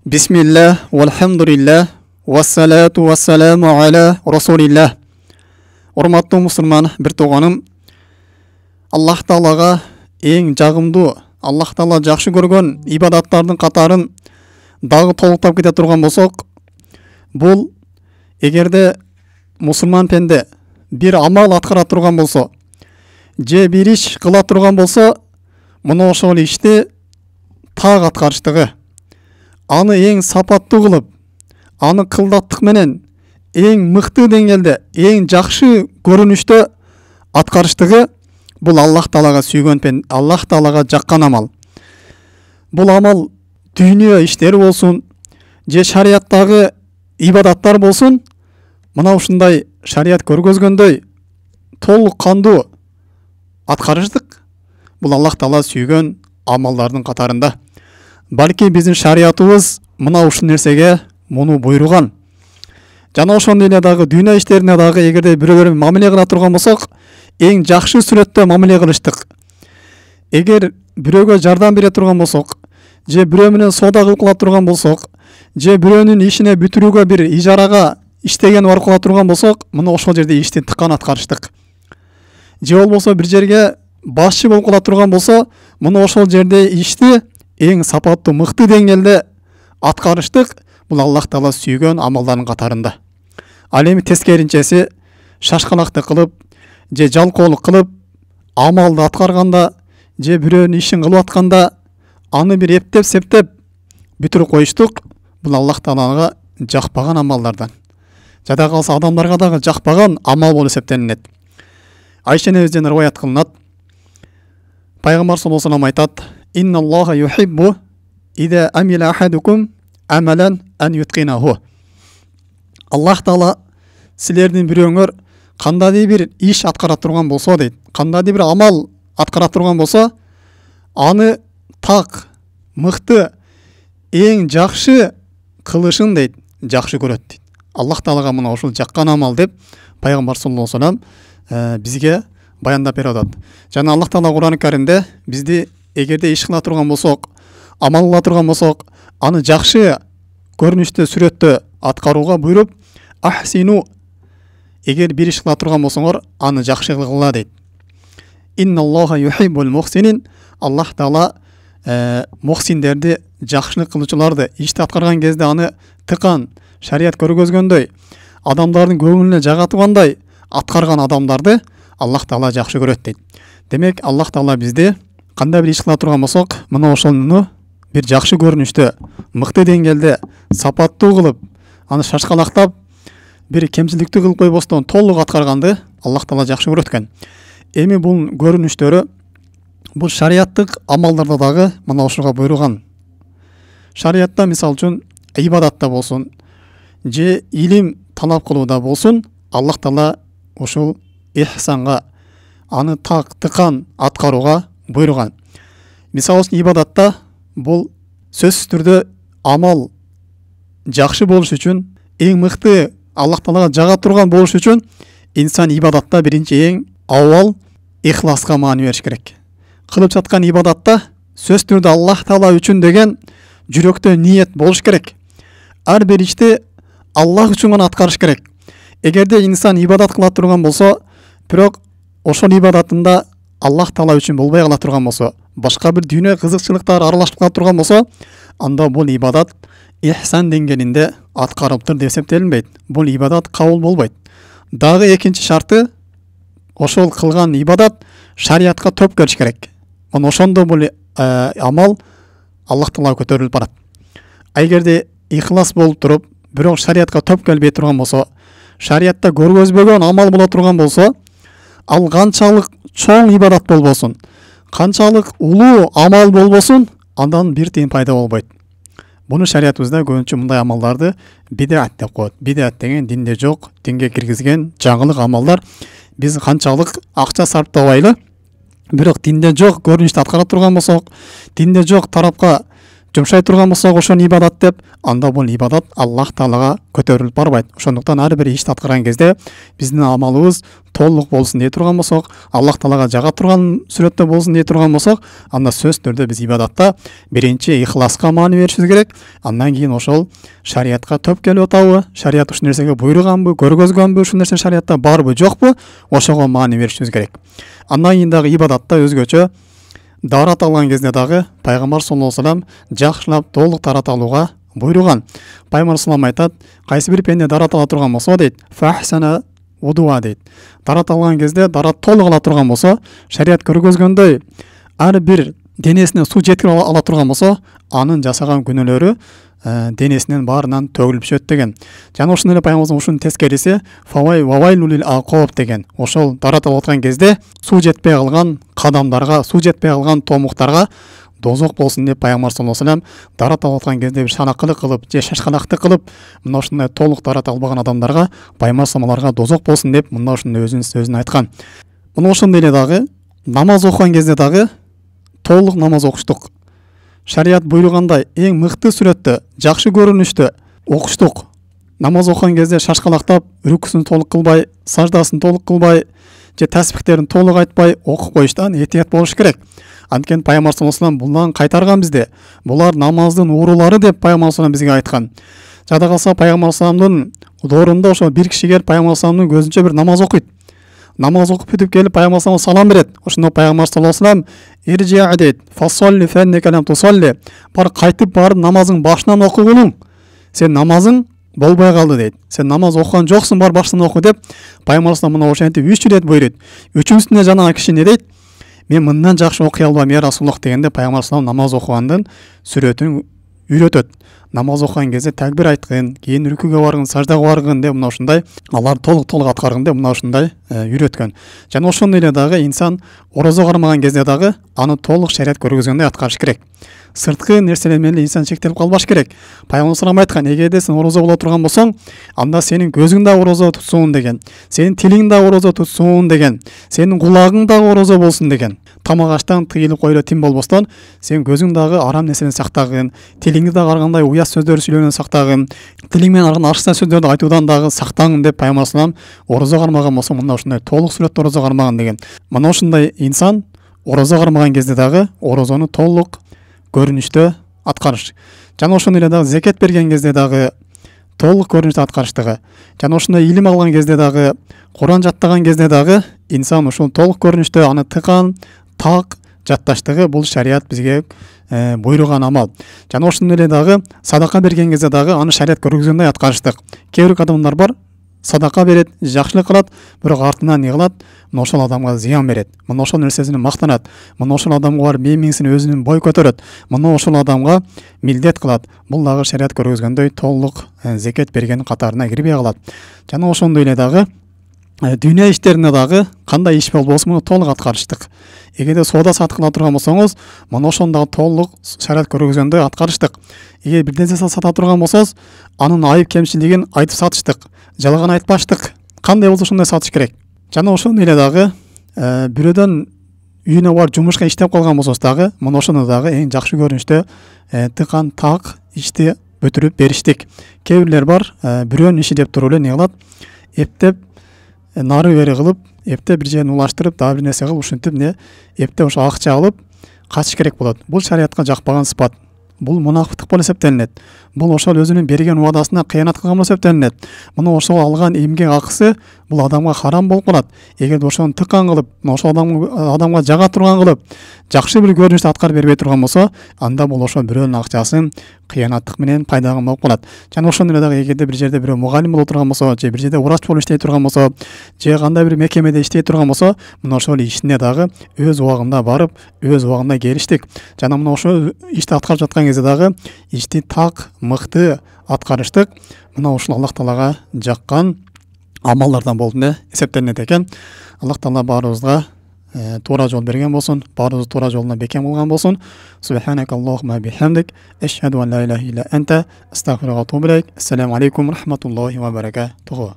Бисмиллах, вальхамдулиллах, вассалату вассаламу аля расулиллах. Урматтуу мусульман бир тууганым, Аллах Таалага эң жагымдуу, Аллах Таала жакшы көргөн ибадаттардын катарын дагы толуктап кете турган болсок, бул эгерде мусулман пенде бир амал аткара турган болсо, же бир иш кыла турган болсо, мына ошол ишти так аткарыштыгы, аны эң сапаттуу кылып, аны кылдаттык менен эң мыкты деңгээлде, эң жакшы көрүнүштө аткарыштыгы бул Аллах Таалага сүйгөн, Аллах Таалага жаккан амал. Бул амал дүйнө иштери болсун, же шарияттагы ибадаттар болсун, мына ушундай шарият көргөзгөндөй толук кандуу аткарыштык бул Аллах Таала сүйгөн амалдардын катарында. Балки биздин шариятыбыз мына ушул нерсеге муну буйруган. Жана ошондой эле дагы дүйнө иштерине дагы эгерде бирөөлөр мамиле кыла турган болсок, эң жакшы сүрөттө мамиле кылыштык. Эгер бирөөгө жардам бере турган болсок, же бирөө менен соода кылып кыла турган болсок, же бирөөнүн ишине бүтүрүүгө бир ижарага иштеген барып кыла турган болсок, мына ошол жерде ишти тыккан аткарыштык. Же болбосо бир жерге башчы болуп кыла турган болсо, мына ошол жерде ишти эң сапаттуу мыкты деңгээлде аткарыштык бул Аллах Таала сүйгөн амалдардын катарында. Ал эми тескеринчеси шашкалактык кылып, же жалкоолук кылып, амалды аткарганда, же бирөөнүн ишин кылып атканда, аны бир эптеп-септеп бүтүрүп коюштук бул Аллах Таалага жакпаган амалдардан. Жада калса адамдарга дагы жакпаган амал болуп эсептелинет. Айша энебизден риваят кылынат. Пайгамбар саллаллаху алейхи ва саллям айтат: "Инна Аллаха юхиббу ида амила ахадукум амалан ан юткинаху." Аллах Таала силердин бирөөңөр кандайдыр бир иш аткара турган болсо дейт, кандайдыр бир амал аткара турган болсо, аны так, мыкты, эң жакшы кылышын дейт, жакшы көрөт дейт. Аллах Таалага мына ушул жаккан амал деп Пайгамбар саллаллаху алейхи ва саллям бизге баяндап берип атат. Жана Аллах Таала Кур'ан-ы Каримде бизди эгерде иш кыла турган болсок, амал кыла турган болсок, аны жакшы көрүнүштө, сүрөттө аткарууга буйруп, ахсину, эгер бир иш кыла турган болсоңор, аны жакшы кылгыла дейт. Инна Аллаха юхиббул мухсинин. Аллах Таала мухсиндерди, жакшылык кылуучуларды ишти аткарган кезде аны тыкан, шарият көргөзгөндөй, адамдардын көңүлүнө жага тургандай аткарган адамдарды Аллах Таала жакшы көрөт дейт. Демек, Аллах Таала бизди кандай бир иш кыла турган болсок, мына ошону бир жакшы көрүнүштө, мыкты деңгээлде, сапаттуу кылып, аны шашкалактап, бир кемчиликтүү кылып койбостон толук аткарганды Аллах Таала жакшы көрөт экен. Эми бул көрүнүштөрү бул шариаттык амалдарда дагы мына ошого буйруган. Шариятта мисал үчүн ибадатта болсун, же илим талап кылууда болсун, Аллах Таала ушул ихсанга, аны так, тыкан аткарууга буйруган. Мисал үчүн ибадатта бул сөзсүз түрдө амал жакшы болуш үчүн, эң мыкты Аллах Таалага жага турган болуш үчүн инсан ибадатта биринчи эң авval ихласка маани бериш керек. Кылып жаткан ибадатта сөз түрдө Аллах Таала үчүн деген жүрөктө ниет болуш керек. Ар бир ишти Аллах үчүн гана аткарыш керек. Эгерде инсан ибадат кыла турган болсо, бирок ошол ибадатында Аллах Таала үчүн болбой кала турган болсо, башка бир дүйнө кызыкчылыктар аралашып кала турган болсо, анда бул ибадат ихсан деңгээлинде аткарылыптыр деп эсептелинбейт. Бул ибадат кабыл болбойт. Дагы экинчи шарты, ошол кылган ибадат шариятка топ келиш керек. Мына ошондо бул амал Аллах Таалага көтөрүлүп барат. Эгерде ихлас болуп туруп, бирок шариятка топ келбей турган болсо, шариятта көргөзбөгөн амал боло турган болсо, ал канчалык чоң ибадат болбосун, канчалык улуу амал болбосун, андан бир тыйын пайда болбойт. Буну шариятыбызда көбүнчө мындай амалдарды бидат деп коет. Бидат деген динде жок, динге киргизген жаңылык амалдар. Биз канчалык акча сарптабайлы, бирок динде жок көрүнүштү аткара турган болсок, динде жок тарапка жумшай турган болсок ошону ибадат деп, анда бул ибадат Аллах Таалага көтөрүлүп барбайт. Ошондуктан ар бир ишти аткарган кезде биздин амалыбыз толук болсун дей турган болсок, Аллах Таалага жага турган сүрөттө болсун дей турган болсок, анда сөзсүз түрдө биз ибадатта биринчи ихласка маани беришибиз керек. Андан кийин ошол шариятка төп келип атабы, шарият ушул нерсеге буйруганбы, көргөзгөнбү, ушул нерсе шариятта барбы, жокпу, ошого маани беришибиз керек. Андан кийин дагы ибадатта өзгөчө дарат алган кезде дагы пайгамбар саллаллаху алейхи вассалам жакшылап толук дарат алууга буйруган. Пайгамбар саллаллаху алейхи айтат, кайсы бир пенде дарат ала турган болсо дейт, фахсана удуа дейт. Дарат алган кезде дарат толук ала турган болсо, шарият көргөзгөндөй ар бир денесине суу жеткирип ала турган болсо, анын жасаган күнөөлөрү денесинен баарынан төгүлүп түшөт деген. Жана ошондой эле пайгамбарыбыз ушунун тескериси вавайлулил акоб деген. Ошол дарат алып аткан кезде суу жетпей калган кадамдарга, суу жетпей калган томуктарга дозок болсун деп пайгамбар саллаллаху алейхи вассалам дарат алып аткан кезде бир шанакылык кылып же шашкалактык кылып, мына ушундай толук дарат албаган адамдарга пайгамбар саллаллаху дозок болсун деп мына ушундай өзүнүн сөзүн айткан. Мына ошондой эле дагы намаз окуган кезде дагы толук намаз окуштук. Шарият буйругандай эң мыкты сүрөттө, жакшы көрүнүштө окуштук. Намаз окуган кезде шашкалактап, рүкүсүн толук кылбай, саждасын толук кылбай, же тасбихтерин толук айтпай окуп коюштан этият болуш керек. Анткени пайгамбар саллаллаху алейхи вассалам булдан кайтарган бизде. Булар намаздын уурулары деп пайгамбар саллаллаху алейхи вассалам бизге айткан. Жада калса пайгамбар саллаллаху алейхи вассаламдын доорунда ошо бир киши келип пайгамбар саллаллаху алейхи вассаламдын көзүнчө бир намаз окуйт. Намаз окуп бүтүп келип пайгамбар саллаллаху алейхи вассалам салам берет. Ошондо пайгамбар саллаллаху алейхи вассалам иржиа дейт, фасолли феннека лам тусолли. Бар кайтып барып намазың башынан окугулуң. Сен намазың болбой калды дейт. Сен намаз окуган жоксуң, бар башынан оку деп пайгамбар саллаллаху алейхи вассалам ошентип 3 ирет буйруйт. Үчүнчүсүнө жанагы киши не дейт? Мен мындан жакшы окуй албайм я Расулуллах дегенде пайгамбар саллаллаху алейхи вассалам намаз окугандын сүрөтүн үйрөтөт. Намаз окуган кезде такбир айткын, кийин рүкүгө баргын, саждага баргын деп мына ушундай алар толук аткаргын деп мына ушундай үйрөткөн. Жана ошондой эле дагы инсан орозо кармаган кезде дагы аны толук шарият көргөзгөндөй аткарыш керек. Сырткы нерселер менен инсан чектелип калбаш керек. Пайгамбар салам айткан, эгерде сен орозо боло турган болсоң, анда сенин көзүң да орозо тутсун деген, сенин тилиң да орозо тутсун деген, сенин кулагың да орозо болсун деген. Тамак аштан тыйылып койро тим болбостон, сен көзүң дагы арам нерседен сактагын, тилиңди дагы ар кандай уят сөздөр сүйлөөнөн сактагын, тилиң менен ар кандай арча сөздөрдү айтуудан дагы сактагын деп пайгамбар салам орозо кармаган болсо мына ушундай толук сүрөттө орозо кармаган деген. Мына ушундай инсан орозо кармаган кезде дагы орозону толук көрүнүштө аткарыш. Жана ошондой эле дагы зекет берген кезде дагы толук көрүнүштө аткарыштыгы. Жана ошондой илим алган кезде дагы, Куран жаттаган кезде дагы инсан ушул толук көрүнүштө аны тыкан, так жатташтыгы бул шарият бизге буйруган амал. Жана ошондой эле дагы садака берген кезде дагы аны шарият көргөзгөндөй аткарыштык. Кээ бир адамдар бар, садака берет, жакшылык кылат, бирок артынан ыгылат, мына ошол адамга зыян берет. Мына ошол нерсесине мактанат. Мына ошол адамга бар мээңсин өзүнүн бой көтөрөт. Мына ошол адамга милдет кылат. Бул дагы шарият көргөзгөндөй толук зекет берген катарына кирбей калат. Жана ошондой эле дагы дүйнө иштерине дагы кандай иш болбосун муну толук аткарыштык. Эгерде соода сатык кыла турган болсоңуз, мына ошондо толук шарият көргөзгөндөй аткарыштык. Эгер бир нерсе сата турган болсоңуз, анын айып кемчилигин айтып сатыштык. Жалган айтпаштык. Кандай болсо ошондой сатыш керек. Жана ошондой эле дагы бирөөдөн үйүнө барып жумушка иштеп калган болсоңуз дагы, мына ошондо дагы эң жакшы көрүнүштө тыкан так ишти бүтүрүп бериштик. Кээ бирлер бар, бирөөнүн иши деп туруп эле не кылат? Эптеп нары бери кылып, эптеп бир жерин улаштырып, дагы бир нерсе кылып, ушинтип эптеп ошо акча алып качыш керек болот. Бул шариятка жакпаган сыпат. Бул мунафыктык болуп эсептелинет. Бул ошол өзүнүн берген убадасына кыянат кылган болуп эсептелинет. Мына ошол алган эмгек акысы бул адамга харам болуп калат. Эгерде ошону тыкан кылып, ошол адамга жага турган кылып, жакшы бир көрүнүштө аткарып бербей турган болсо, анда бул ошо бирөөнүн акчасын кыянаттык менен пайдаган болуп калат. Жана ошондой эле дагы эгерде бир жерде бирөө мугалим боло турган болсо, же бир жерде врач болуп иштей турган болсо, же кандай бир мекемеде иштей турган болсо, мына ошол ишине дагы өз убагында барып, өз убагында келиштик. Жана мына ошол ишти аткарып жаткан кезде дагы ишти так, мыкты аткарыштык. Мына ушул Аллах Таалага жаккан амалдардан болду деп эсептелинет экен. Аллах Таала баарыбызга туура жол берген болсун, баарыбызды туура жолуна бекем кылган болсун. Субханакаллахумма бихамдик, ашхаду ан ла илаха илля анта, астагфирука ва атубу илейк. Ассаламу алейкум рахматуллахи ва баракатуху.